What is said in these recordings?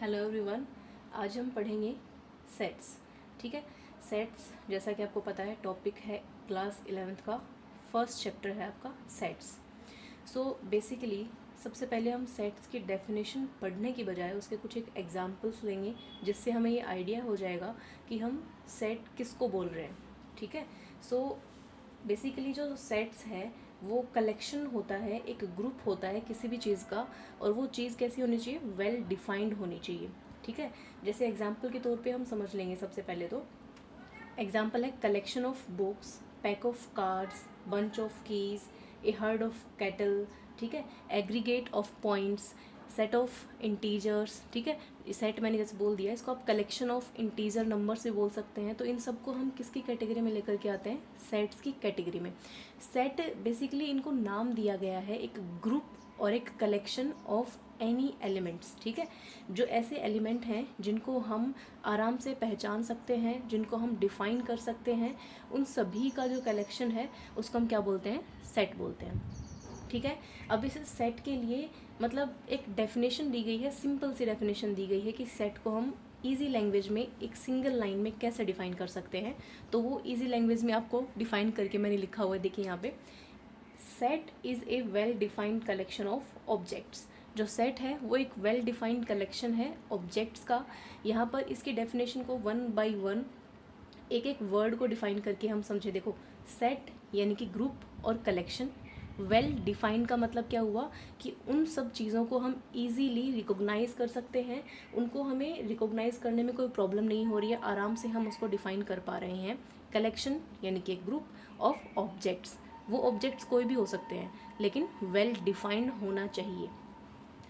Hello everyone. आज हम पढ़ेंगे सेट्स। ठीक है, सेट्स जैसा कि आपको पता है टॉपिक है क्लास 11th का फर्स्ट चैप्टर है आपका सेट्स। सो बेसिकली सबसे पहले हम सेट्स की डेफिनेशन पढ़ने की बजाय उसके कुछ एक एग्जांपल्स लेंगे जिससे हमें ये आइडिया हो जाएगा कि हम सेट किसको बोल रहे हैं। ठीक है, सो बेसिकली जो सेट्स है वो कलेक्शन होता है, एक ग्रुप होता है किसी भी चीज़ का, और वो चीज़ कैसी होनी चाहिए, वेल डिफाइंड होनी चाहिए। ठीक है, जैसे एग्जांपल के तौर पे हम समझ लेंगे। सबसे पहले तो एग्जांपल है collection of books, pack of cards, bunch of keys, A heard of cattle. ठीक है, aggregate of points, set of integers. ठीक है, सेट मैंने जैसे बोल दिया, इसको आप कलेक्शन ऑफ इंटीजर नंबर से बोल सकते हैं। तो इन सबको हम किसकी कैटेगरी में लेकर के आते हैं, सेट्स की कैटेगरी में। सेट बेसिकली इनको नाम दिया गया है एक ग्रुप और एक कलेक्शन ऑफ एनी एलिमेंट्स। ठीक है, जो ऐसे एलिमेंट हैं जिनको हम आराम से पहचान सकते हैं, जिनको हम डिफाइन कर सकते हैं, उन सभी का जो कलेक्शन है उसको हम क्या बोलते हैं, सेट बोलते हैं। ठीक है, अब इस सेट के लिए मतलब एक डेफिनेशन दी गई है, सिंपल सी डेफिनेशन दी गई है कि सेट को हम इजी लैंग्वेज में एक सिंगल लाइन में कैसे डिफाइन कर सकते हैं। तो वो इजी लैंग्वेज में आपको डिफाइन करके मैंने लिखा हुआ है, देखिए यहाँ पे। Set is a well defined collection of objects. जो सेट है वो एक वेल डिफाइंड कलेक्शन है ऑब्जेक्ट्स का। यहाँ पर इसकी डेफिनेशन को वन बाय वन एक एक वर्ड को डिफाइन करके हम समझे। देखो, सेट यानी कि ग्रुप और कलेक्शन। वेल डिफाइंड का मतलब क्या हुआ कि उन सब चीज़ों को हम इजीली रिकॉग्नाइज कर सकते हैं, उनको हमें रिकॉग्नाइज करने में कोई प्रॉब्लम नहीं हो रही है, आराम से हम उसको डिफाइन कर पा रहे हैं। कलेक्शन यानी कि एक ग्रुप ऑफ ऑब्जेक्ट्स, वो ऑब्जेक्ट्स कोई भी हो सकते हैं लेकिन वेल डिफाइंड होना चाहिए।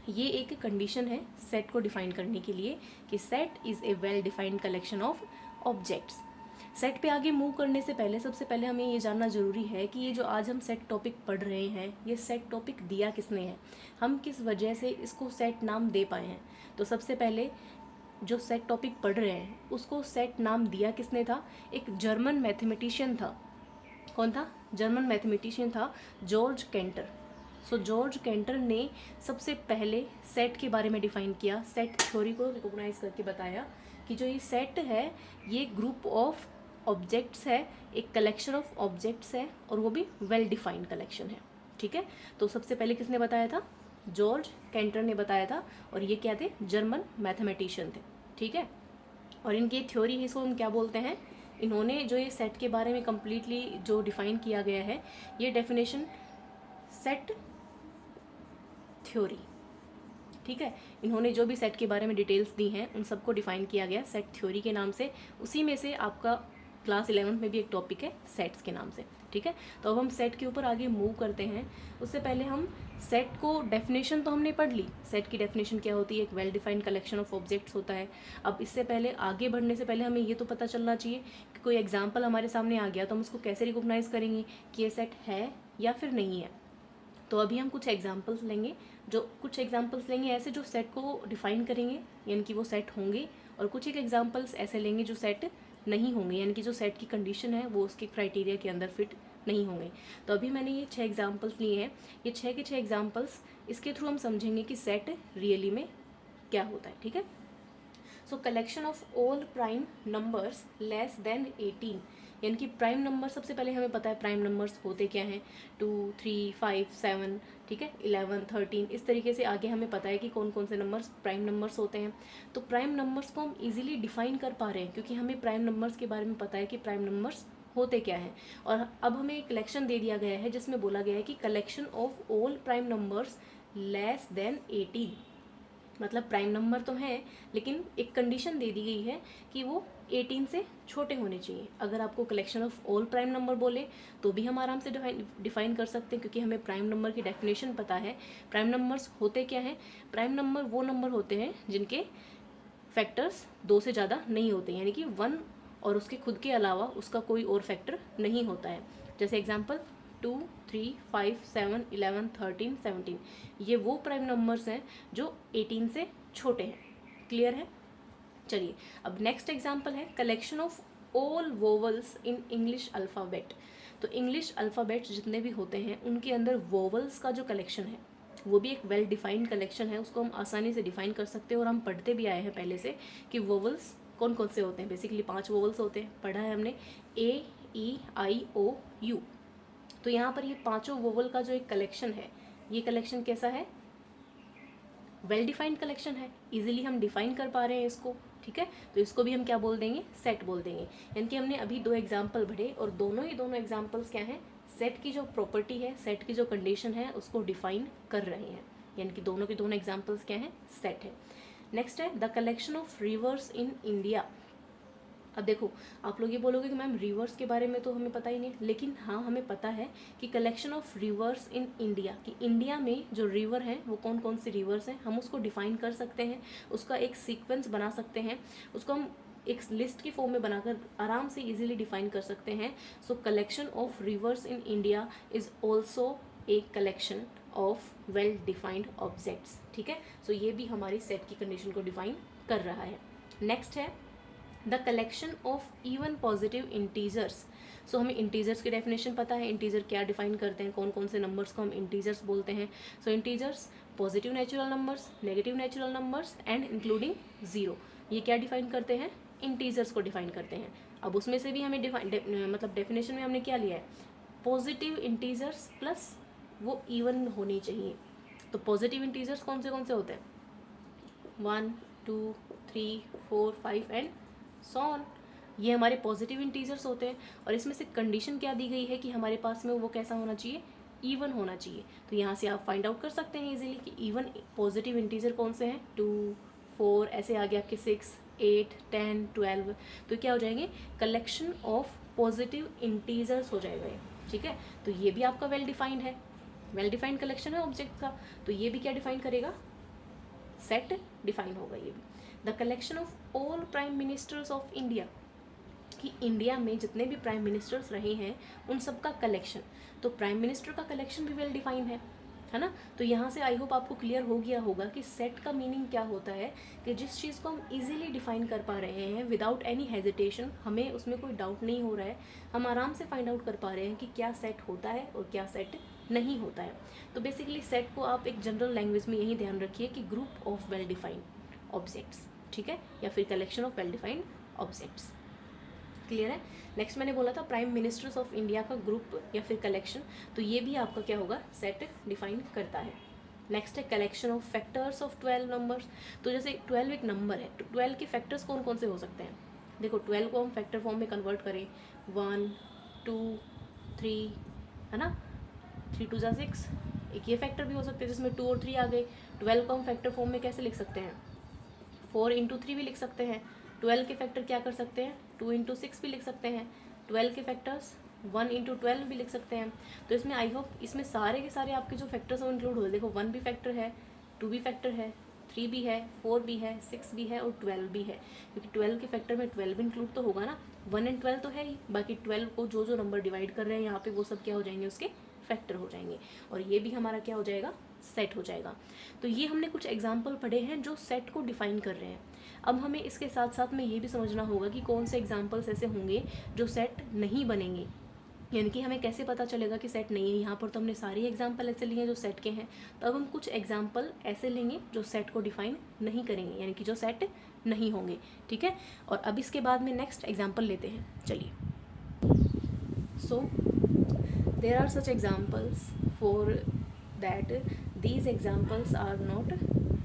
ये एक कंडीशन है सेट को डिफाइन करने के लिए कि set is a well defined collection of objects. Set पे आगे मूव करने से पहले सबसे पहले हमें ये जानना ज़रूरी है कि ये जो आज हम सेट टॉपिक पढ़ रहे हैं, ये सेट टॉपिक दिया किसने है, हम किस वजह से इसको सेट नाम दे पाए हैं। तो सबसे पहले जो सेट टॉपिक पढ़ रहे हैं उसको सेट नाम दिया किसने था, एक जर्मन मैथमेटिशियन था। कौन था, जर्मन मैथमेटिशियन था जॉर्ज कैंटर। सो जॉर्ज कैंटर ने सबसे पहले सेट के बारे में डिफाइन किया, सेट थ्योरी को रिकॉग्नाइज करके बताया कि जो ये सेट है ये ग्रुप ऑफ ऑब्जेक्ट्स है, एक कलेक्शन ऑफ ऑब्जेक्ट्स है, और वो भी वेल डिफाइंड कलेक्शन है। ठीक है, तो सबसे पहले किसने बताया था, जॉर्ज कैंटर ने बताया था, और ये क्या थे, जर्मन मैथमेटिशियन थे। ठीक है, और इनकी थ्योरी है, इसको हम क्या बोलते हैं, इन्होंने जो ये सेट के बारे में कम्प्लीटली जो डिफाइन किया गया है, ये डेफिनेशन सेट थ्योरी। ठीक है, इन्होंने जो भी सेट के बारे में डिटेल्स दी हैं उन सबको डिफाइन किया गया सेट थ्योरी के नाम से। उसी में से आपका क्लास 11th में भी एक टॉपिक है सेट्स के नाम से। ठीक है, तो अब हम सेट के ऊपर आगे मूव करते हैं। उससे पहले हम सेट को डेफिनेशन तो हमने पढ़ ली, सेट की डेफिनेशन क्या होती है, एक well defined collection of objects होता है। अब इससे पहले आगे बढ़ने से पहले हमें ये तो पता चलना चाहिए कि कोई एग्जाम्पल हमारे सामने आ गया तो हम उसको कैसे रिकॉग्नाइज करेंगे कि ये सेट है या फिर नहीं है। तो अभी हम कुछ एग्जांपल्स लेंगे, ऐसे जो सेट को डिफाइन करेंगे यानी कि वो सेट होंगे, और कुछ एक एग्जांपल्स ऐसे लेंगे जो सेट नहीं होंगे यानी कि जो सेट की कंडीशन है वो उसके क्राइटेरिया के अंदर फिट नहीं होंगे। तो अभी मैंने ये 6 एग्जांपल्स लिए हैं, ये 6 के 6 एग्जांपल्स, इसके थ्रू हम समझेंगे कि सेट रियली में क्या होता है। ठीक है, सो collection of all prime numbers less than 18, यानी कि प्राइम नंबर, सबसे पहले हमें पता है प्राइम नंबर्स होते क्या हैं, 2, 3, 5, 7, ठीक है, 11, 13, इस तरीके से आगे हमें पता है कि कौन कौन से नंबर्स प्राइम नंबर्स होते हैं। तो प्राइम नंबर्स को हम इजीली डिफाइन कर पा रहे हैं क्योंकि हमें प्राइम नंबर्स के बारे में पता है कि प्राइम नंबर्स होते क्या हैं। और अब हमें एक कलेक्शन दे दिया गया है जिसमें बोला गया है कि collection of all prime numbers less than 18, मतलब प्राइम नंबर तो हैं लेकिन एक कंडीशन दे दी गई है कि वो 18 से छोटे होने चाहिए। अगर आपको collection of all prime number बोले तो भी हम आराम से डिफाइन कर सकते हैं क्योंकि हमें प्राइम नंबर की डेफिनेशन पता है। प्राइम नंबर्स होते क्या हैं, प्राइम नंबर वो नंबर होते हैं जिनके फैक्टर्स 2 से ज़्यादा नहीं होते, यानी कि 1 और उसके खुद के अलावा उसका कोई और फैक्टर नहीं होता है। जैसे एग्जाम्पल 2, 3, 5, 7, 11, 13, 17, ये वो प्राइम नंबर्स हैं जो 18 से छोटे हैं। क्लियर है, चलिए अब नेक्स्ट एग्जाम्पल है collection of all vowels in English alphabet. तो इंग्लिश अल्फ़ाबेट्स जितने भी होते हैं उनके अंदर वोवल्स का जो कलेक्शन है, वो भी एक वेल डिफाइंड कलेक्शन है, उसको हम आसानी से डिफाइन कर सकते हैं और हम पढ़ते भी आए हैं पहले से कि वोवल्स कौन कौन से होते हैं। बेसिकली 5 वोवल्स होते हैं, पढ़ा है हमने, ए ई आई ओ यू। तो यहाँ पर ये पांचों वोवल का जो एक कलेक्शन है, ये कलेक्शन कैसा है, वेल डिफाइंड कलेक्शन है, इजीली हम डिफाइन कर पा रहे हैं इसको, ठीक है। तो इसको भी हम क्या बोल देंगे, सेट बोल देंगे। यानी कि हमने अभी 2 एग्जाम्पल पढ़े और दोनों एग्जाम्पल्स क्या हैं, सेट की जो प्रॉपर्टी है, सेट की जो कंडीशन है उसको डिफाइन कर रहे हैं। यानी कि दोनों के दोनों एग्जाम्पल्स क्या हैं, सेट है। नेक्स्ट है the collection of reverse in India. अब देखो आप लोग ये बोलोगे कि मैम रिवर्स के बारे में तो हमें पता ही नहीं, लेकिन हाँ हमें पता है कि collection of reverse in India, कि इंडिया में जो रिवर हैं वो कौन कौन से रिवर्स हैं, हम उसको डिफाइन कर सकते हैं, उसका एक सीक्वेंस बना सकते हैं, उसको हम एक लिस्ट की फॉर्म में बनाकर आराम से इजीली डिफाइन कर सकते हैं। सो collection of reverse in India is also a collection of well defined objects, ठीक है। सो ये भी हमारी सेट की कंडीशन को डिफाइन कर रहा है। नेक्स्ट है the collection of even positive integers. So हमें इंटीजर्स की डेफिनेशन पता है, इंटीजर क्या डिफाइन करते हैं, कौन कौन से नंबर्स को हम इंटीजर्स बोलते हैं। So integers positive natural numbers, negative natural numbers and including zero, ये क्या डिफाइन करते हैं, इंटीजर्स को डिफाइन करते हैं। अब उसमें से भी हमें मतलब डेफिनेशन में हमने क्या लिया है, पॉजिटिव इंटीजर्स प्लस वो इवन होनी चाहिए। तो पॉजिटिव इंटीजर्स कौन से होते हैं, 1 2 3 4 5 एंड सो ऑन, ये हमारे पॉजिटिव इंटीजर्स होते हैं। और इसमें से कंडीशन क्या दी गई है कि हमारे पास में वो कैसा होना चाहिए, इवन होना चाहिए। तो यहाँ से आप फाइंड आउट कर सकते हैं इजीली कि इवन पॉजिटिव इंटीजर कौन से हैं, 2 4, ऐसे आगे आपके 6 8 10 12, तो क्या हो जाएंगे, कलेक्शन ऑफ पॉजिटिव इंटीजर्स हो जाएगा ये, ठीक है। तो ये भी आपका वेल डिफाइंड है, वेल डिफाइंड कलेक्शन है ऑब्जेक्ट का, तो ये भी क्या डिफाइन करेगा, सेट डिफाइन होगा ये भी। The collection of all prime ministers of India, कि इंडिया में जितने भी प्राइम मिनिस्टर्स रहे हैं उन सब का कलेक्शन, तो प्राइम मिनिस्टर का कलेक्शन भी वेल डिफाइन है ना। तो यहाँ से आई होप आपको क्लियर हो गया होगा कि सेट का मीनिंग क्या होता है, कि जिस चीज़ को हम इजीली डिफाइन कर पा रहे हैं विदाउट एनी हेजिटेशन, हमें उसमें कोई डाउट नहीं हो रहा है, हम आराम से फाइंड आउट कर पा रहे हैं कि क्या सेट होता है और क्या सेट नहीं होता है। तो बेसिकली सेट को आप एक जनरल लैंग्वेज में यही ध्यान रखिए कि group of well defined objects, ठीक है, या फिर collection of well defined objects. Clear है। नेक्स्ट मैंने बोला था प्राइम मिनिस्टर्स ऑफ इंडिया का ग्रुप या फिर कलेक्शन, तो ये भी आपका क्या होगा, सेट डिफाइन करता है। नेक्स्ट है collection of factors of 12 numbers. तो जैसे 12 एक नंबर है, तो 12 के फैक्टर्स कौन कौन से हो सकते हैं, देखो 12 को हम फैक्टर फॉर्म में कन्वर्ट करें, 1 2 3, है ना, 3 2 जा 6, एक ये फैक्टर भी हो सकते हैं जिसमें 2 और 3 आ गए। 12 को हम फैक्टर फॉर्म में कैसे लिख सकते हैं, 4 इंटू 3 भी लिख सकते हैं। 12 के फैक्टर क्या कर सकते हैं, 2 इंटू 6 भी लिख सकते हैं। 12 के फैक्टर्स 1 इंटू 12 भी लिख सकते हैं। तो इसमें आई होप इसमें सारे के सारे आपके जो फैक्टर्स हैं वो इंक्लूड हो। देखो 1 भी फैक्टर है, 2 भी फैक्टर है, 3 भी है, 4 भी है, 6 भी है और 12 भी है, क्योंकि 12 के फैक्टर में 12 भी इंक्लूड तो होगा ना। 1 एंड 12 तो है ही, बाकी 12 को जो नंबर डिवाइड कर रहे हैं यहाँ पे वो सब क्या हो जाएंगे, उसके फैक्टर हो जाएंगे, और ये भी हमारा क्या हो जाएगा, सेट हो जाएगा। तो ये हमने कुछ एग्जाम्पल पढ़े हैं जो सेट को डिफाइन कर रहे हैं। अब हमें इसके साथ साथ में ये भी समझना होगा कि कौन से एग्जाम्पल्स ऐसे होंगे जो सेट नहीं बनेंगे, यानी कि हमें कैसे पता चलेगा कि सेट नहीं है। यहाँ पर तो हमने सारे एग्जाम्पल ऐसे लिए हैं जो सेट के हैं, तो अब हम कुछ एग्जाम्पल ऐसे लेंगे जो सेट को डिफाइन नहीं करेंगे, यानी कि जो सेट नहीं होंगे, ठीक है। और अब इसके बाद में नेक्स्ट एग्जाम्पल लेते हैं, चलिए। So there are such examples for that these examples are not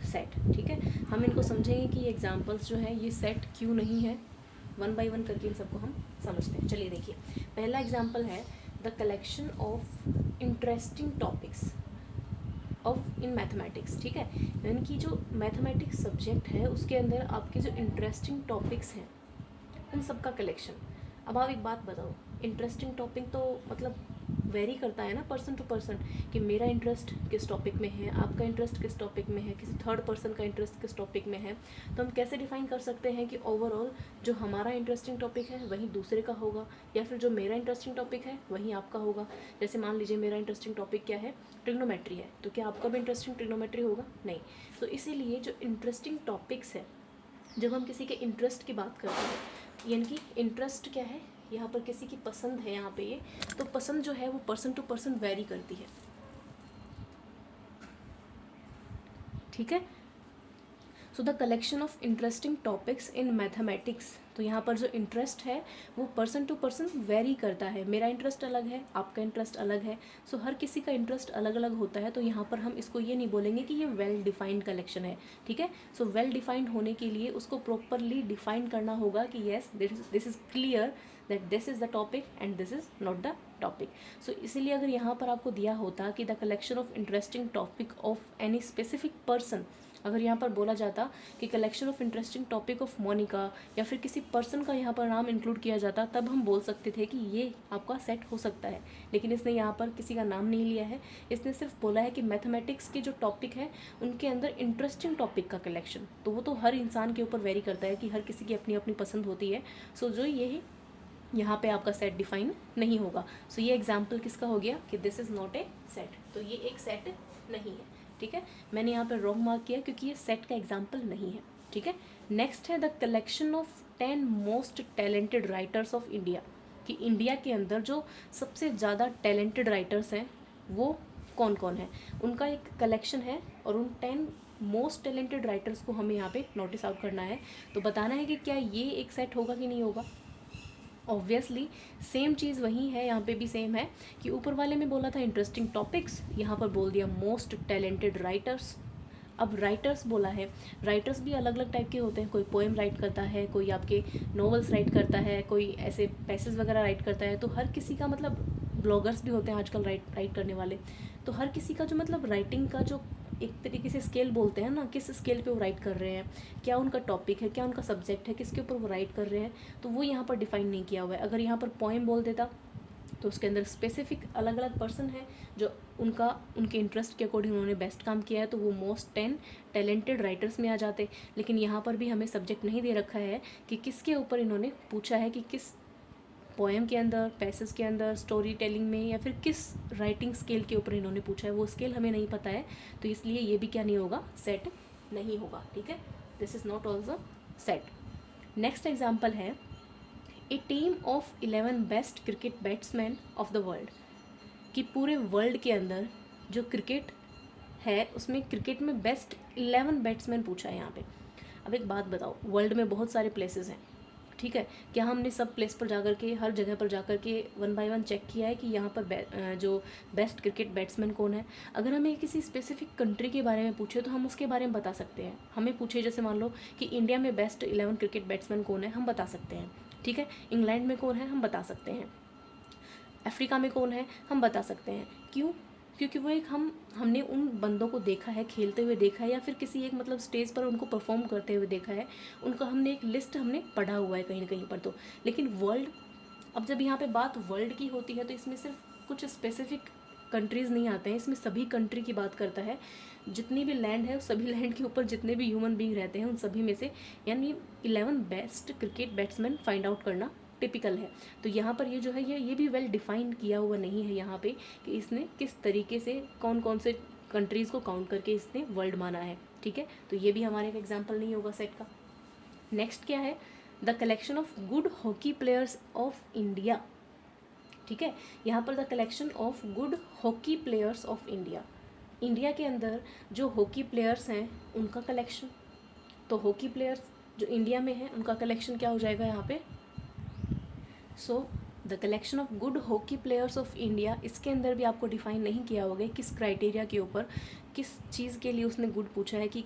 set, ठीक है। हम इनको समझेंगे कि ये एग्जाम्पल्स जो हैं ये सेट क्यों नहीं है, वन बाय वन करके इन सबको हम समझते हैं। चलिए देखिए, पहला एग्जाम्पल है the collection of interesting topics of in mathematics, ठीक है। यानी कि जो मैथमेटिक्स सब्जेक्ट है उसके अंदर आपके जो इंटरेस्टिंग टॉपिक्स हैं उन सब का कलेक्शन। अब आप एक बात बताओ, इंटरेस्टिंग टॉपिक तो मतलब वेरी करता है ना पर्सन टू पर्सन, कि मेरा इंटरेस्ट किस टॉपिक में है, आपका इंटरेस्ट किस टॉपिक में है, किसी थर्ड पर्सन का इंटरेस्ट किस टॉपिक में है। तो हम कैसे डिफाइन कर सकते हैं कि ओवरऑल जो हमारा इंटरेस्टिंग टॉपिक है वही दूसरे का होगा, या फिर जो मेरा इंटरेस्टिंग टॉपिक है वही आपका होगा। जैसे मान लीजिए मेरा इंटरेस्टिंग टॉपिक क्या है, ट्रिग्नोमेट्री है, तो क्या आपका भी इंटरेस्टिंग ट्रिग्नोमेट्री होगा, नहीं। तो इसीलिए जो इंटरेस्टिंग टॉपिक्स है, जब हम किसी के इंटरेस्ट की बात करते हैं, यानी कि इंटरेस्ट क्या है यहाँ पर, किसी की पसंद है यहाँ पे ये, तो पसंद जो है वो पर्सन टू पर्सन वेरी करती है। ठीक है। So the collection of interesting topics in mathematics, तो यहाँ पर जो इंटरेस्ट है वो पर्सन टू पर्सन वेरी करता है। मेरा इंटरेस्ट अलग है, आपका इंटरेस्ट अलग है, सो हर किसी का इंटरेस्ट अलग अलग होता है। तो यहाँ पर हम इसको ये नहीं बोलेंगे कि ये वेल डिफाइंड कलेक्शन है, ठीक है। सो वेल डिफाइंड होने के लिए उसको प्रॉपरली डिफाइन करना होगा कि yes this is clear that this is the topic and this is not the topic. So इसीलिए अगर यहाँ पर आपको दिया होता कि the collection of interesting topic of any specific person, अगर यहाँ पर बोला जाता कि collection of interesting topic of Monica, या फिर किसी पर्सन का यहाँ पर नाम इंक्लूड किया जाता, तब हम बोल सकते थे कि ये आपका सेट हो सकता है। लेकिन इसने यहाँ पर किसी का नाम नहीं लिया है, इसने सिर्फ बोला है कि मैथमेटिक्स के जो टॉपिक हैं उनके अंदर इंटरेस्टिंग टॉपिक का कलेक्शन। तो वो तो हर इंसान के ऊपर वेरी करता है कि हर किसी की अपनी अपनी पसंद होती है। सो जो यही यहाँ पे आपका सेट डिफाइन नहीं होगा। सो ये एग्जाम्पल किसका हो गया कि this is not a set, तो ये एक सेट नहीं है, ठीक है। मैंने यहाँ पर रॉन्ग मार्क किया क्योंकि ये सेट का एग्जाम्पल नहीं है, ठीक है। नेक्स्ट है the collection of 10 most talented writers of India, कि इंडिया के अंदर जो सबसे ज़्यादा टैलेंटेड राइटर्स हैं वो कौन कौन है, उनका एक कलेक्शन है। और उन 10 मोस्ट टैलेंटेड राइटर्स को हमें यहाँ पे नोटिस आउट करना है। तो बताना है कि क्या ये एक सेट होगा कि नहीं होगा। ऑब्वियसली सेम चीज़ वही है, यहाँ पे भी सेम है कि ऊपर वाले में बोला था इंटरेस्टिंग टॉपिक्स, यहाँ पर बोल दिया मोस्ट टैलेंटेड राइटर्स। अब राइटर्स बोला है, राइटर्स भी अलग अलग टाइप के होते हैं, कोई पोएम राइट करता है, कोई आपके नॉवेल्स राइट करता है, कोई ऐसे पैसेज वगैरह राइट करता है। तो हर किसी का मतलब, ब्लॉगर्स भी होते हैं आजकल राइट करने वाले, तो हर किसी का जो मतलब राइटिंग का जो एक तरीके से स्केल बोलते हैं ना, किस स्केल पे वो राइट कर रहे हैं, क्या उनका टॉपिक है, क्या उनका सब्जेक्ट है, किसके ऊपर वो राइट कर रहे हैं, तो वो यहाँ पर डिफाइन नहीं किया हुआ है। अगर यहाँ पर पोएम बोल देता तो उसके अंदर स्पेसिफिक अलग अलग पर्सन है जो उनके इंटरेस्ट के अकॉर्डिंग उन्होंने बेस्ट काम किया है, तो वो मोस्ट 10 टैलेंटेड राइटर्स में आ जाते। लेकिन यहाँ पर भी हमें सब्जेक्ट नहीं दे रखा है कि किसके ऊपर इन्होंने पूछा है, कि किस पोएम के अंदर, पैसेज के अंदर, स्टोरी टेलिंग में, या फिर किस राइटिंग स्केल के ऊपर इन्होंने पूछा है, वो स्केल हमें नहीं पता है। तो इसलिए ये भी क्या नहीं होगा, सेट नहीं होगा, ठीक है। This is not also set. Next example है a team of 11 best cricket batsman of the world, कि पूरे वर्ल्ड के अंदर जो क्रिकेट है उसमें क्रिकेट में बेस्ट 11 बैट्समैन पूछा है यहाँ पे। अब एक बात बताओ, वर्ल्ड में बहुत सारे प्लेसेस हैं, ठीक है, क्या हमने सब प्लेस पर जाकर के, हर जगह पर जाकर के 1 बाय 1 चेक किया है कि यहाँ पर जो बेस्ट क्रिकेट बैट्समैन कौन है। अगर हमें किसी स्पेसिफिक कंट्री के बारे में पूछे तो हम उसके बारे में बता सकते हैं। हमें पूछे जैसे मान लो कि इंडिया में बेस्ट 11 क्रिकेट बैट्समैन कौन है, हम बता सकते हैं, ठीक है। इंग्लैंड में कौन है, हम बता सकते हैं। अफ्रीका में कौन है, हम बता सकते हैं। क्यों? क्योंकि वो एक हमने उन बंदों को देखा है, खेलते हुए देखा है, या फिर किसी एक मतलब स्टेज पर उनको परफॉर्म करते हुए देखा है, उनका हमने एक लिस्ट हमने पढ़ा हुआ है कहीं ना कहीं पर। तो लेकिन वर्ल्ड, अब जब यहाँ पे बात वर्ल्ड की होती है तो इसमें सिर्फ कुछ स्पेसिफिक कंट्रीज़ नहीं आते हैं, इसमें सभी कंट्री की बात करता है। जितनी भी लैंड है उस सभी लैंड के ऊपर जितने भी ह्यूमन बींग रहते हैं उन सभी में से, यानी 11 best cricket batsman find out करना टिपिकल है। तो यहाँ पर ये जो है ये भी वेल डिफाइन किया हुआ नहीं है यहाँ पे कि इसने किस तरीके से कौन कौन से कंट्रीज़ को काउंट करके इसने वर्ल्ड माना है, ठीक है। तो ये भी हमारे एक एग्जाम्पल नहीं होगा सेट का। नेक्स्ट क्या है, the collection of good hockey players of India, ठीक है। यहाँ पर the collection of good hockey players of India, India के अंदर जो हॉकी प्लेयर्स हैं उनका कलेक्शन। तो हॉकी प्लेयर्स जो इंडिया में हैं उनका कलेक्शन क्या हो जाएगा यहाँ पे, so the collection of good hockey players of India. इसके अंदर भी आपको डिफाइन नहीं किया होगा किस क्राइटेरिया के ऊपर, किस चीज़ के लिए उसने गुड पूछा है। कि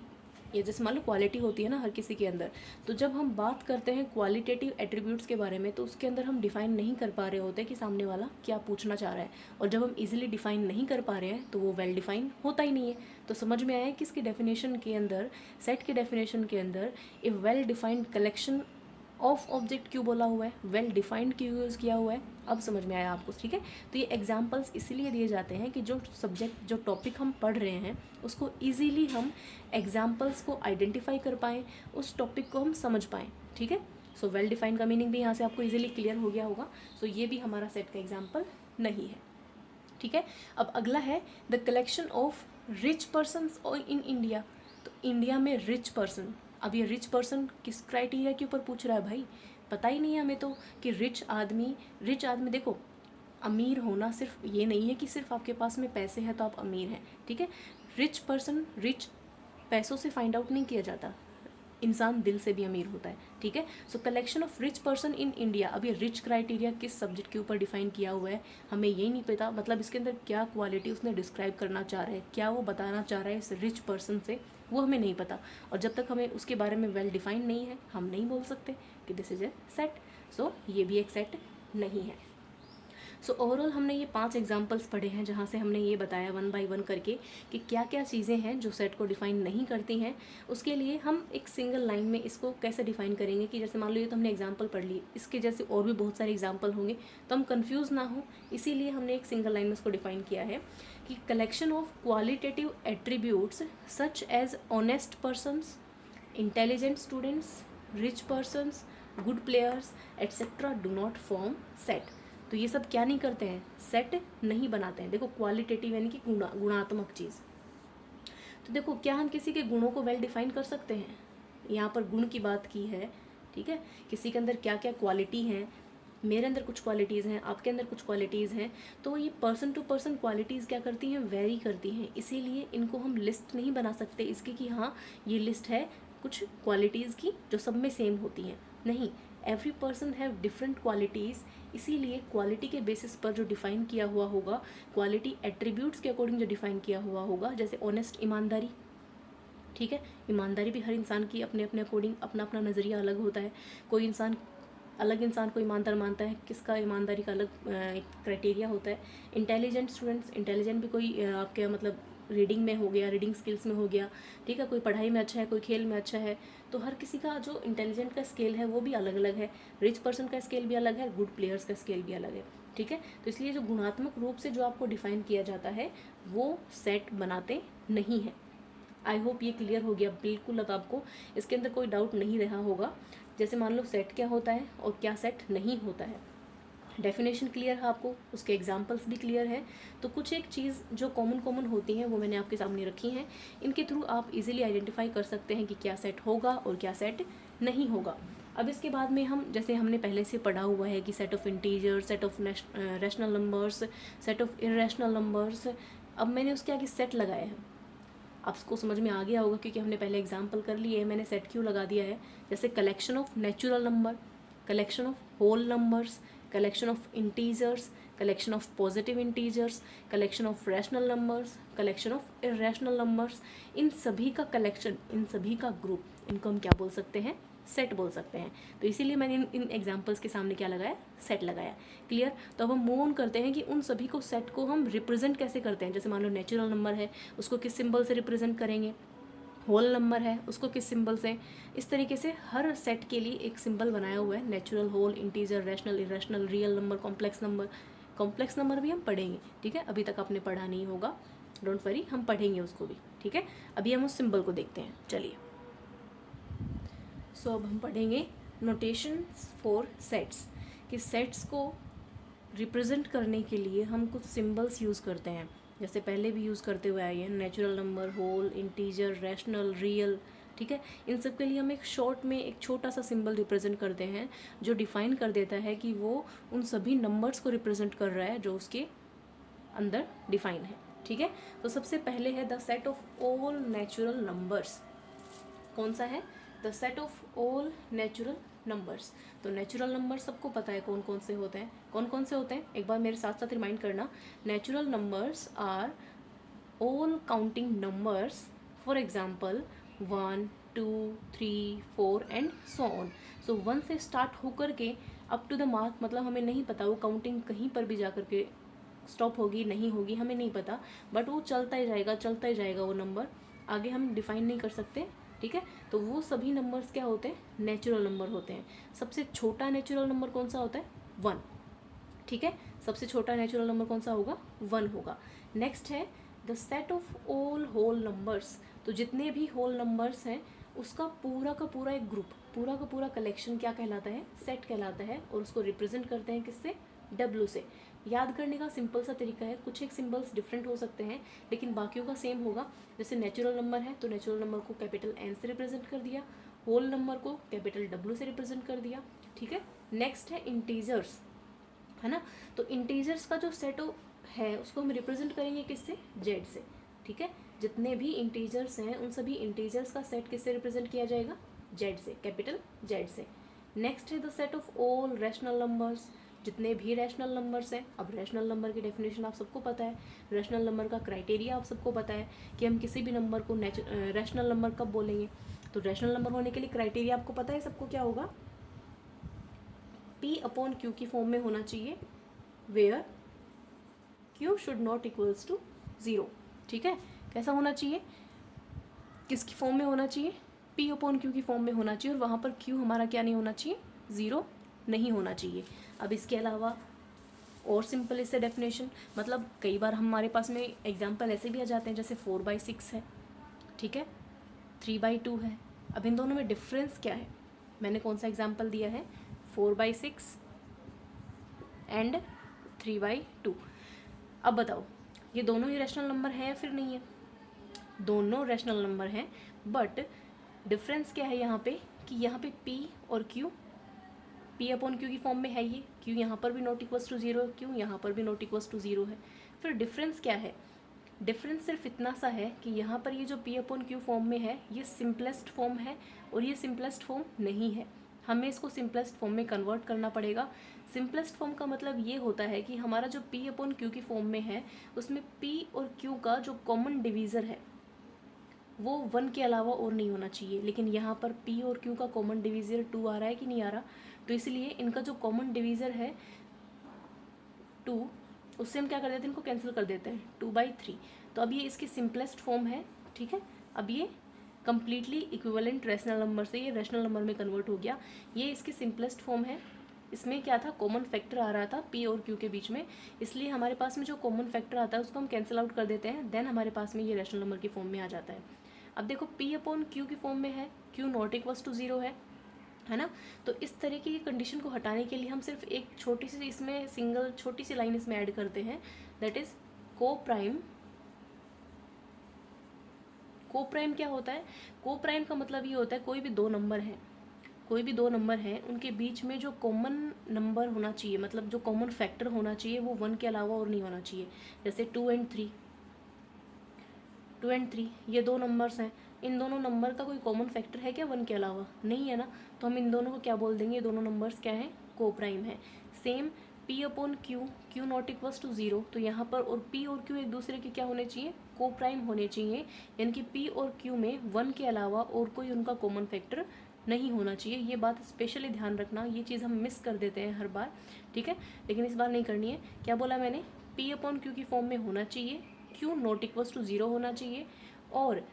ये जैसे मान लो क्वालिटी होती है ना हर किसी के अंदर, तो जब हम बात करते हैं क्वालिटेटिव एट्रीब्यूट्स के बारे में तो उसके अंदर हम डिफाइन नहीं कर पा रहे होते कि सामने वाला क्या पूछना चाह रहा है। और जब हम इजीली डिफाइन नहीं कर पा रहे हैं तो वो वेल डिफाइन होता ही नहीं है। तो समझ में आया कि इसकी डेफिनेशन के अंदर, सेट की डेफिनेशन के अंदर a well defined collection of object क्यों बोला हुआ है, वेल डिफाइंड क्यों यूज़ किया हुआ है, अब समझ में आया आपको, ठीक है। तो ये एग्जांपल्स इसलिए दिए जाते हैं कि जो सब्जेक्ट, जो टॉपिक हम पढ़ रहे हैं उसको इजीली हम एग्जांपल्स को आइडेंटिफाई कर पाएँ, उस टॉपिक को हम समझ पाएँ, ठीक है। सो वेल डिफाइंड का मीनिंग भी यहाँ से आपको इजीली क्लियर हो गया होगा। सो ये भी हमारा सेट का एग्जाम्पल नहीं है, ठीक है। अब अगला है the collection of rich persons in India. तो इंडिया में रिच पर्सन, अब ये रिच पर्सन किस क्राइटेरिया के ऊपर पूछ रहा है भाई, पता ही नहीं है हमें तो कि रिच आदमी देखो, अमीर होना सिर्फ ये नहीं है कि सिर्फ आपके पास में पैसे हैं तो आप अमीर हैं, ठीक है। रिच पर्सन, रिच पैसों से फाइंड आउट नहीं किया जाता, इंसान दिल से भी अमीर होता है, ठीक है। सो collection of rich person in India, अब ये रिच क्राइटेरिया किस सब्जेक्ट के ऊपर डिफाइन किया हुआ है हमें यही नहीं पता, मतलब इसके अंदर क्या क्वालिटी उसने डिस्क्राइब करना चाह रहा है, क्या वो बताना चाह रहा है इस रिच पर्सन से, वो हमें नहीं पता। और जब तक हमें उसके बारे में वेल डिफाइंड नहीं है हम नहीं बोल सकते कि दिस इज़ ए सेट। सो ये भी एक सेट नहीं है। सो ओवरऑल हमने ये 5 एग्जांपल्स पढ़े हैं जहाँ से हमने ये बताया वन बाय वन करके कि क्या क्या चीज़ें हैं जो सेट को डिफ़ाइन नहीं करती हैं। उसके लिए हम एक सिंगल लाइन में इसको कैसे डिफ़ाइन करेंगे कि जैसे मान लो ये तो हमने एग्जांपल पढ़ ली, इसके जैसे और भी बहुत सारे एग्जांपल होंगे तो हम कंफ्यूज ना हो, इसीलिए हमने एक सिंगल लाइन में इसको डिफ़ाइन किया है कि collection of qualitative attributes such as honest persons, intelligent students, rich persons, good players etcetera do not form set. तो ये सब क्या नहीं करते हैं, सेट नहीं बनाते हैं। देखो क्वालिटेटिव यानी कि गुणात्मक चीज़। तो देखो क्या हम किसी के गुणों को वेल डिफाइन कर सकते हैं, यहाँ पर गुण की बात की है, ठीक है। किसी के अंदर क्या क्या क्वालिटी हैं, मेरे अंदर कुछ क्वालिटीज़ हैं, आपके अंदर कुछ क्वालिटीज़ हैं, तो ये पर्सन टू पर्सन क्वालिटीज़ क्या करती हैं, वेरी करती हैं। इसीलिए इनको हम लिस्ट नहीं बना सकते इसकी कि हाँ ये लिस्ट है कुछ क्वालिटीज़ की जो सब में सेम होती हैं, नहीं। Every person have different qualities, इसीलिए क्वालिटी के बेसिस पर जो डिफ़ाइन किया हुआ होगा, क्वालिटी एट्रीब्यूट्स के अकॉर्डिंग जो डिफ़ाइन किया हुआ होगा, जैसे ऑनेस्ट ईमानदारी, ठीक है। ईमानदारी भी हर इंसान की अपने अपने अकॉर्डिंग अपना अपना नज़रिया अलग होता है। कोई इंसान अलग इंसान को ईमानदार मानता है, किसका ईमानदारी का अलग एक क्राइटेरिया होता है। इंटेलिजेंट स्टूडेंट्स, इंटेलिजेंट भी कोई आपके मतलब रीडिंग में हो गया, रीडिंग स्किल्स में हो गया, ठीक है। कोई पढ़ाई में अच्छा है, कोई खेल में अच्छा है, तो हर किसी का जो इंटेलिजेंट का स्केल है वो भी अलग अलग है। रिच पर्सन का स्केल भी अलग है, गुड प्लेयर्स का स्केल भी अलग है, ठीक है। तो इसलिए जो गुणात्मक रूप से जो आपको डिफाइन किया जाता है वो सेट बनाते नहीं है। आई होप ये क्लियर हो गया बिल्कुल। अब आपको इसके अंदर कोई डाउट नहीं रहा होगा। जैसे मान लो सेट क्या होता है और क्या सेट नहीं होता है, डेफिनेशन क्लियर है आपको, उसके एग्जांपल्स भी क्लियर है। तो कुछ एक चीज़ जो कॉमन होती हैं वो मैंने आपके सामने रखी हैं, इनके थ्रू आप इजीली आइडेंटिफाई कर सकते हैं कि क्या सेट होगा और क्या सेट नहीं होगा। अब इसके बाद में हम जैसे हमने पहले से पढ़ा हुआ है कि set of integer, set of rational numbers, set of irrational numbers, अब मैंने उसके आगे सेट लगाया है। आपको समझ में आ गया होगा क्योंकि हमने पहले एग्जाम्पल कर लिए है, मैंने सेट क्यों लगा दिया है। जैसे collection of natural number, collection of whole numbers, collection of integers, collection of positive integers, collection of rational numbers, collection of irrational numbers, इन सभी का कलेक्शन, इन सभी का ग्रुप, इनको हम क्या बोल सकते हैं, सेट बोल सकते हैं। तो इसीलिए मैंने इन एग्जांपल्स के सामने क्या लगाया, सेट लगाया। क्लियर। तो अब हम मूव ऑन करते हैं कि उन सभी को सेट को हम रिप्रेजेंट कैसे करते हैं। जैसे मान लो नेचुरल नंबर है, उसको किस सिंबल से रिप्रेजेंट करेंगे, होल नंबर है उसको किस सिंबल से। इस तरीके से हर सेट के लिए एक सिंबल बनाया हुआ है, natural, whole, integer, rational, irrational, real number, complex number. Complex number भी हम पढ़ेंगे, ठीक है, अभी तक आपने पढ़ा नहीं होगा, डोंट वरी, हम पढ़ेंगे उसको भी, ठीक है। अभी हम उस सिंबल को देखते हैं, चलिए। सो अब हम पढ़ेंगे नोटेशंस फॉर सेट्स, कि सेट्स को रिप्रेजेंट करने के लिए हम कुछ सिंबल्स यूज़ करते हैं, जैसे पहले भी यूज़ करते हुए आए हैं, natural number, whole, integer, rational, real, ठीक है। इन सब के लिए हम एक शॉर्ट में एक छोटा सा सिंबल रिप्रेजेंट करते हैं जो डिफाइन कर देता है कि वो उन सभी नंबर्स को रिप्रेजेंट कर रहा है जो उसके अंदर डिफाइन है, ठीक है। तो सबसे पहले है the set of all natural numbers. कौन सा है, the set of all natural numbers. तो नेचुरल नंबर सबको पता है कौन कौन से होते हैं, कौन कौन से होते हैं, एक बार मेरे साथ साथ रिमाइंड करना। Natural numbers are all counting numbers, for example 1, 2, 3, 4 and so on. So 1 से स्टार्ट होकर के अप टू द मार्क, मतलब हमें नहीं पता वो काउंटिंग कहीं पर भी जा कर के स्टॉप होगी नहीं होगी हमें नहीं पता, बट वो चलता ही जाएगा, चलता ही जाएगा, वो नंबर आगे हम डिफाइन नहीं कर सकते, ठीक है। तो वो सभी नंबर्स क्या होते हैं, नेचुरल नंबर होते हैं। सबसे छोटा नेचुरल नंबर कौन सा होता है, 1, ठीक है। सबसे छोटा नेचुरल नंबर कौन सा होगा, 1 होगा। नेक्स्ट है the set of all whole numbers. तो जितने भी होल नंबर्स हैं उसका पूरा का पूरा एक ग्रुप, पूरा का पूरा कलेक्शन क्या कहलाता है, सेट कहलाता है, और उसको रिप्रेजेंट करते हैं किससे, W से। याद करने का सिंपल सा तरीका है, कुछ एक सिंबल्स डिफरेंट हो सकते हैं लेकिन बाकियों का सेम होगा। जैसे नेचुरल नंबर है तो नेचुरल नंबर को कैपिटल N से रिप्रेजेंट कर दिया, होल नंबर को कैपिटल W से रिप्रेजेंट कर दिया, ठीक है। नेक्स्ट है इंटीजर्स, है ना। तो इंटीजर्स का जो सेट है उसको हम रिप्रेजेंट करेंगे किससे, Z से। ठीक है, जितने भी इंटीजर्स हैं उन सभी इंटीजर्स का सेट किससे रिप्रेजेंट किया जाएगा, जेड से, कैपिटल जेड से। नेक्स्ट है the set of all rational numbers, जितने भी रैशनल नंबर्स हैं। अब रैशनल नंबर की डेफिनेशन आप सबको पता है, रैशनल नंबर का क्राइटेरिया आप सबको पता है कि हम किसी भी नंबर को रैशनल नंबर कब बोलेंगे। तो रैशनल नंबर होने के लिए क्राइटेरिया आपको पता है सबको, क्या होगा, P/Q की फॉर्म में होना चाहिए, where Q should not equals to 0। ठीक है, कैसा होना चाहिए, किसकी फॉर्म में होना चाहिए, P/Q की फॉर्म में होना चाहिए, और वहाँ पर Q हमारा क्या नहीं होना चाहिए, 0 नहीं होना चाहिए। अब इसके अलावा और सिंपल इससे डेफिनेशन, मतलब कई बार हमारे पास में एग्जाम्पल ऐसे भी आ जाते हैं, जैसे 4/6 है, ठीक है, 3/2 है। अब इन दोनों में डिफरेंस क्या है, मैंने कौन सा एग्जाम्पल दिया है, 4/6 एंड 3/2। अब बताओ ये दोनों ही रैशनल नंबर हैं या फिर नहीं है, दोनों रैशनल नंबर हैं, बट डिफरेंस क्या है यहाँ पे कि यहाँ पे P और Q, P/Q की फॉर्म में है ये, Q यहाँ पर भी नॉट इक्वल्स टू 0, Q यहाँ पर भी नॉट इक्वल्स टू 0 है। फिर डिफरेंस क्या है, डिफरेंस सिर्फ इतना सा है कि यहाँ पर ये जो P/Q फॉर्म में है ये सिंपलेस्ट फॉर्म है और ये सिंपलेस्ट फॉर्म नहीं है, हमें इसको सिंपलेस्ट फॉर्म में कन्वर्ट करना पड़ेगा। सिंपलेस्ट फॉर्म का मतलब ये होता है कि हमारा जो P/Q की फॉर्म में है उसमें P और Q का जो कॉमन डिवीज़र है वो 1 के अलावा और नहीं होना चाहिए, लेकिन यहाँ पर P और Q का कॉमन डिवीज़र 2 आ रहा है कि नहीं आ रहा, तो इसलिए इनका जो कॉमन डिवीज़र है 2, उससे हम क्या कर देते हैं, इनको कैंसिल कर देते हैं, 2/3। तो अब ये इसकी सिंपलेस्ट फॉर्म है, ठीक है। अब ये कम्प्लीटली इक्विवेलेंट रैशनल नंबर से ये रैशनल नंबर में कन्वर्ट हो गया, ये इसकी सिंपलेस्ट फॉर्म है। इसमें क्या था, कॉमन फैक्टर आ रहा था P और Q के बीच में, इसलिए हमारे पास में जो कॉमन फैक्टर आता है उसको हम कैंसिल आउट कर देते हैं, देन हमारे पास में ये रैशनल नंबर की फॉर्म में आ जाता है। अब देखो P/Q की फॉर्म में है, Q नॉट इक्वल्स टू 0 है ना। तो इस तरह की कंडीशन को हटाने के लिए हम सिर्फ एक छोटी सी इसमें सिंगल छोटी सी लाइन इसमें ऐड करते हैं, दैट इज कोप्राइम। कोप्राइम क्या होता है, कोप्राइम का मतलब ये होता है कोई भी दो नंबर हैं, कोई भी दो नंबर हैं उनके बीच में जो कॉमन नंबर होना चाहिए, मतलब जो कॉमन फैक्टर होना चाहिए वो 1 के अलावा और नहीं होना चाहिए। जैसे 2 and 3 ये दो नंबर्स हैं, इन दोनों नंबर का कोई कॉमन फैक्टर है क्या 1 के अलावा, नहीं है ना, तो हम इन दोनों को क्या बोल देंगे, ये दोनों नंबर्स क्या हैं, कोप्राइम है। Same P/Q, Q not equals to 0, तो यहाँ पर और P और Q एक दूसरे के क्या होने चाहिए, कोप्राइम होने चाहिए, यानी कि P और Q में 1 के अलावा और कोई उनका कॉमन फैक्टर नहीं होना चाहिए। ये बात स्पेशली ध्यान रखना, ये चीज़ हम मिस कर देते हैं हर बार, ठीक है, लेकिन इस बार नहीं करनी है। क्या बोला मैंने, P/Q की फॉर्म में होना चाहिए, Q नॉट इक्वल्स टू 0 होना चाहिए, और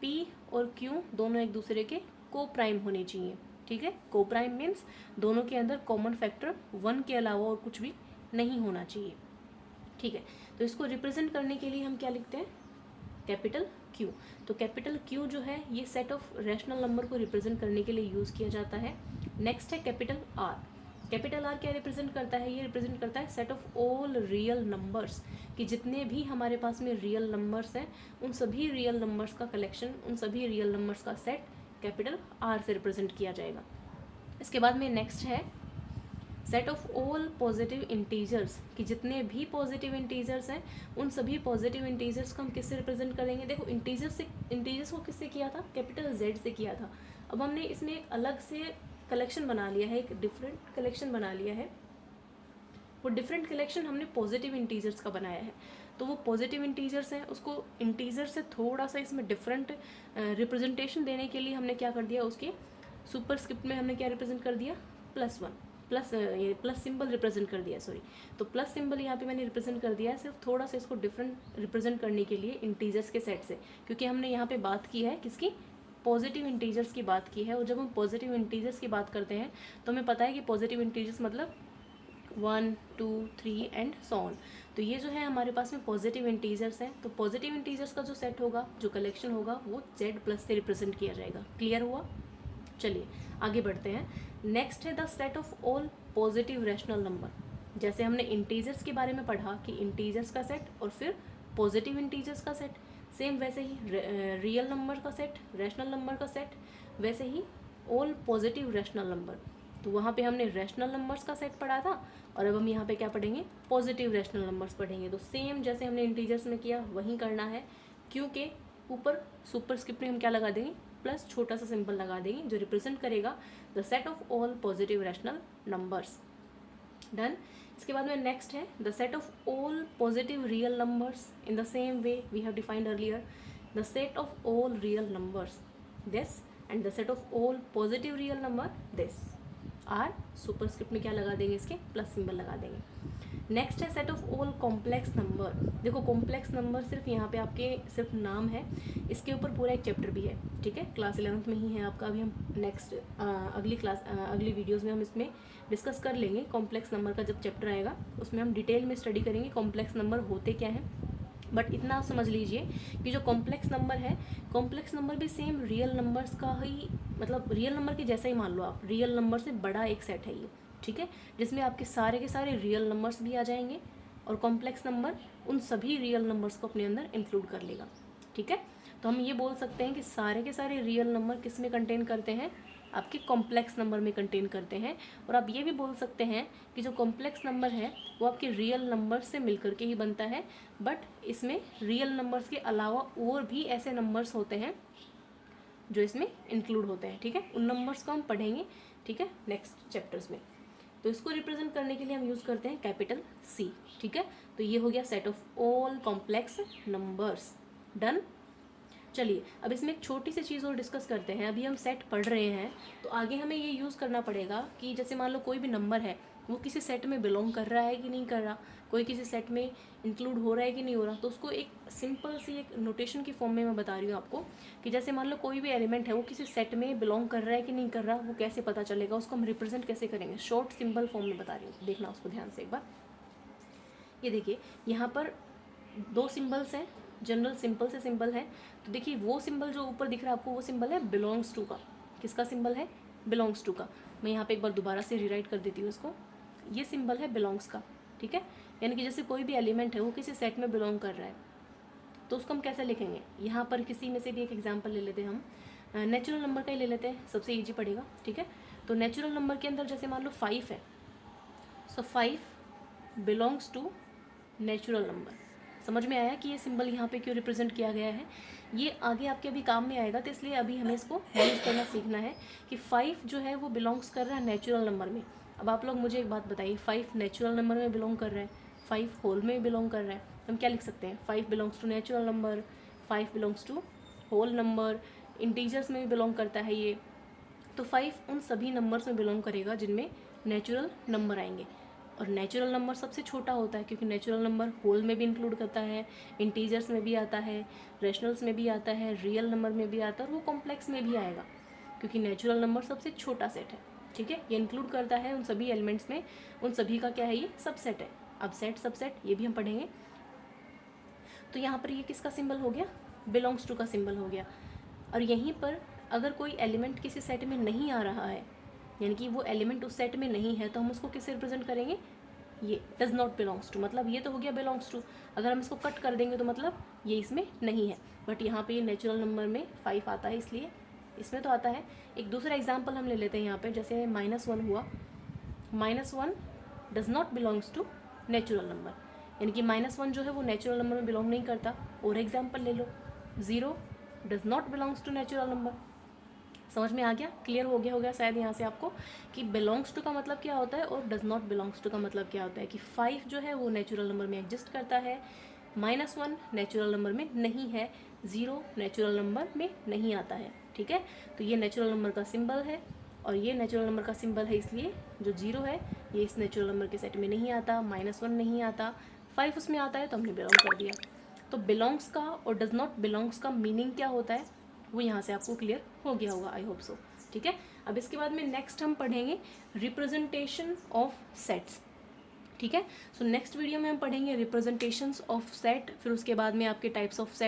P और Q दोनों एक दूसरे के कोप्राइम होने चाहिए, ठीक है। कोप्राइम मीन्स दोनों के अंदर कॉमन फैक्टर 1 के अलावा और कुछ भी नहीं होना चाहिए, ठीक है। तो इसको रिप्रेजेंट करने के लिए हम क्या लिखते हैं, कैपिटल Q। तो कैपिटल Q जो है ये सेट ऑफ रैशनल नंबर को रिप्रेजेंट करने के लिए यूज़ किया जाता है। नेक्स्ट है कैपिटल R। कैपिटल R क्या रिप्रेजेंट करता है, ये रिप्रेजेंट करता है set of all real numbers, कि जितने भी हमारे पास में रियल नंबर्स हैं उन सभी रियल नंबर्स का कलेक्शन, उन सभी रियल नंबर्स का सेट कैपिटल R से रिप्रेजेंट किया जाएगा। इसके बाद में नेक्स्ट है set of all positive integers, कि जितने भी पॉजिटिव इंटीजर्स हैं उन सभी पॉजिटिव इंटीजर्स को हम किससे रिप्रेजेंट करेंगे। देखो इंटीजर्स को किससे किया था, कैपिटल Z से किया था। अब हमने इसमें एक अलग से कलेक्शन बना लिया है, एक डिफरेंट कलेक्शन बना लिया है, वो डिफरेंट कलेक्शन हमने पॉजिटिव इंटीजर्स का बनाया है। तो वो पॉजिटिव इंटीजर्स हैं, उसको इंटीजर से थोड़ा सा इसमें डिफरेंट रिप्रेजेंटेशन देने के लिए हमने क्या कर दिया, उसके सुपरस्क्रिप्ट में हमने क्या रिप्रेजेंट कर दिया, +1, प्लस ये प्लस सिंबल रिप्रेजेंट कर दिया, सॉरी। तो प्लस सिंबल यहाँ पे मैंने रिप्रेजेंट कर दिया है सिर्फ थोड़ा सा इसको डिफरेंट रिप्रेजेंट करने के लिए इंटीजर्स के सेट से, क्योंकि हमने यहाँ पे बात की है किसकी, पॉजिटिव इंटीजर्स की बात की है। और जब हम पॉजिटिव इंटीजर्स की बात करते हैं तो हमें पता है कि पॉजिटिव इंटीजर्स मतलब 1, 2, 3 एंड सो ऑन। तो ये जो है हमारे पास में पॉजिटिव इंटीजर्स हैं, तो पॉजिटिव इंटीजर्स का जो सेट होगा, जो कलेक्शन होगा, वो Z+ से रिप्रेजेंट किया जाएगा। क्लियर हुआ, चलिए आगे बढ़ते हैं। नेक्स्ट है the set of all positive rational number. जैसे हमने इंटीजर्स के बारे में पढ़ा कि इंटीजर्स का सेट और फिर पॉजिटिव इंटीजर्स का सेट, सेम वैसे ही रियल नंबर का सेट, रैशनल नंबर का सेट, वैसे ही ऑल पॉजिटिव रैशनल नंबर। तो वहाँ पे हमने रैशनल नंबर्स का सेट पढ़ा था, और अब हम यहाँ पे क्या पढ़ेंगे, पॉजिटिव रैशनल नंबर्स पढ़ेंगे। तो सेम जैसे हमने इंटीजर्स में किया वहीं करना है, क्योंकि ऊपर सुपरस्क्रिप्ट में हम क्या लगा देंगे, प्लस छोटा सा सिंबल लगा देंगे जो रिप्रेजेंट करेगा the set of all positive rational numbers. Done. इसके बाद में नेक्स्ट है the set of all positive real numbers in the same way we have defined earlier, the set of all real numbers this and the set of all positive real number this. R superscript में क्या लगा देंगे, इसके plus symbol लगा देंगे। Next है set of all complex number. देखो complex number सिर्फ यहाँ पे आपके सिर्फ नाम है, इसके ऊपर पूरा एक चैप्टर भी है, ठीक है, क्लास 11th में ही है आपका। अभी हम नेक्स्ट अगली वीडियोस में हम इसमें डिस्कस कर लेंगे। कॉम्प्लेक्स नंबर का जब चैप्टर आएगा उसमें हम डिटेल में स्टडी करेंगे कॉम्प्लेक्स नंबर होते क्या हैं। बट इतना आप समझ लीजिए कि जो कॉम्प्लेक्स नंबर है, कॉम्प्लेक्स नंबर भी सेम रियल नंबर्स का ही, मतलब रियल नंबर के जैसा ही मान लो आप, रियल नंबर से बड़ा एक सेट है ये, ठीक है, जिसमें आपके सारे के सारे रियल नंबर्स भी आ जाएंगे और कॉम्प्लेक्स नंबर उन सभी रियल नंबर्स को अपने अंदर इंक्लूड कर लेगा, ठीक है। तो हम ये बोल सकते हैं कि सारे के सारे रियल नंबर किस में कंटेन करते हैं, आपके कॉम्प्लेक्स नंबर में कंटेन करते हैं। और आप ये भी बोल सकते हैं कि जो कॉम्प्लेक्स नंबर है वो आपके रियल नंबर से मिलकर के ही बनता है, बट इसमें रियल नंबर्स के अलावा और भी ऐसे नंबर्स होते हैं जो इसमें इंक्लूड होते हैं, ठीक है। उन नंबर्स को हम पढ़ेंगे, ठीक है, नेक्स्ट चैप्टर्स में। तो इसको रिप्रेजेंट करने के लिए हम यूज़ करते हैं कैपिटल सी, ठीक है। तो ये हो गया set of all complex numbers. Done. चलिए अब इसमें एक छोटी सी चीज़ और डिस्कस करते हैं। अभी हम सेट पढ़ रहे हैं तो आगे हमें ये यूज़ करना पड़ेगा कि जैसे मान लो कोई भी नंबर है वो किसी सेट में बिलोंग कर रहा है कि नहीं कर रहा, कोई किसी सेट में इंक्लूड हो रहा है कि नहीं हो रहा, तो उसको एक सिंपल सी एक नोटेशन की फॉर्म में मैं बता रही हूँ आपको कि जैसे मान लो कोई भी एलिमेंट है वो किसी सेट में बिलोंग कर रहा है कि नहीं कर रहा, वो कैसे पता चलेगा, उसको हम रिप्रेजेंट कैसे करेंगे, शॉर्ट सिंपल फॉर्म में बता रही हूँ, देखना उसको ध्यान से एक बार। ये देखिए यहाँ पर दो सिंबल्स हैं, जनरल सिंपल से सिंबल है। तो देखिए वो सिंबल जो ऊपर दिख रहा है आपको वो सिंबल है बिलोंग्स टू का। किसका सिंबल है, बिलोंग्स टू का। मैं यहाँ पे एक बार दोबारा से रीराइट कर देती हूँ इसको। ये सिंबल है बिलोंग्स का, ठीक है, यानी कि जैसे कोई भी एलिमेंट है वो किसी सेट में बिलोंग कर रहा है तो उसको हम कैसे लिखेंगे। यहाँ पर किसी में से भी एक एग्जाम्पल ले लेते हैं हम, नेचुरल नंबर का ही ले लेते हैं, सबसे ईजी पड़ेगा, ठीक है। तो नेचुरल नंबर के अंदर जैसे मान लो 5 है, सो 5 बिलोंग्स टू नेचुरल नंबर। समझ में आया कि ये सिंबल यहाँ पे क्यों रिप्रेजेंट किया गया है, ये आगे आपके अभी काम में आएगा, तो इसलिए अभी हमें इसको यूज़ करना सीखना है कि 5 जो है वो बिलोंग्स कर रहा है नेचुरल नंबर में। अब आप लोग मुझे एक बात बताइए, 5 नेचुरल नंबर में बिलोंग कर रहा है, 5 होल में बिलोंग कर रहा है, हम क्या लिख सकते हैं, 5 belongs to natural number, 5 belongs to whole number, integers में भी बिलोंग करता है ये। तो 5 उन सभी नंबर्स में बिलोंग करेगा जिनमें नेचुरल नंबर आएंगे, और नेचुरल नंबर सबसे छोटा होता है क्योंकि नेचुरल नंबर होल में भी इंक्लूड करता है, इंटीजर्स में भी आता है, रेशनल्स में भी आता है, रियल नंबर में भी आता है, और वो कॉम्प्लेक्स में भी आएगा क्योंकि नेचुरल नंबर सबसे छोटा सेट है, ठीक है। ये इंक्लूड करता है उन सभी एलिमेंट्स में, उन सभी का क्या है, ये सबसेट है। अब सेट सबसेट ये भी हम पढ़ेंगे। तो यहाँ पर ये किसका सिंबल हो गया, बिलोंग्स टू का सिंबल हो गया। और यहीं पर अगर कोई एलिमेंट किसी सेट में नहीं आ रहा है, यानी कि वो एलिमेंट उस सेट में नहीं है, तो हम उसको किससे रिप्रेजेंट करेंगे, ये डज नॉट बिलोंग्स टू, मतलब ये तो हो गया बिलोंग्स टू। अगर हम इसको कट कर देंगे तो मतलब ये इसमें नहीं है, बट यहाँ पे ये नेचुरल नंबर में 5 आता है इसलिए इसमें तो आता है। एक दूसरा एग्जाम्पल हम ले लेते हैं यहाँ पे, जैसे -1 हुआ, -1 does not belongs to natural number, यानी कि -1 जो है वो नेचुरल नंबर में बिलोंग नहीं करता। और एग्जाम्पल ले लो, 0 does not belongs to natural number. समझ में आ गया, क्लियर हो गया शायद यहाँ से आपको कि बिलोंग्स टू का मतलब क्या होता है और डज नॉट बिलोंग्स टू का मतलब क्या होता है। कि 5 जो है वो नेचुरल नंबर में एग्जिस्ट करता है, -1 नेचुरल नंबर में नहीं है, 0 नेचुरल नंबर में नहीं आता है, ठीक है। तो ये नेचुरल नंबर का सिंबल है और ये नेचुरल नंबर का सिंबल है, इसलिए जो 0 है ये इस नेचुरल नंबर के सेट में नहीं आता, -1 नहीं आता, 5 उसमें आता है तो हमने बिलोंग कर दिया। तो बिलोंग्स का और डज नॉट बिलोंग्स का मीनिंग क्या होता है वो यहाँ से आपको क्लियर हो गया होगा, आई होप सो, ठीक है। अब इसके बाद में नेक्स्ट हम पढ़ेंगे रिप्रेजेंटेशन ऑफ सेट्स, ठीक है। सो नेक्स्ट वीडियो में हम पढ़ेंगे रिप्रेजेंटेशंस ऑफ सेट, फिर उसके बाद में आपके टाइप्स ऑफ सेट।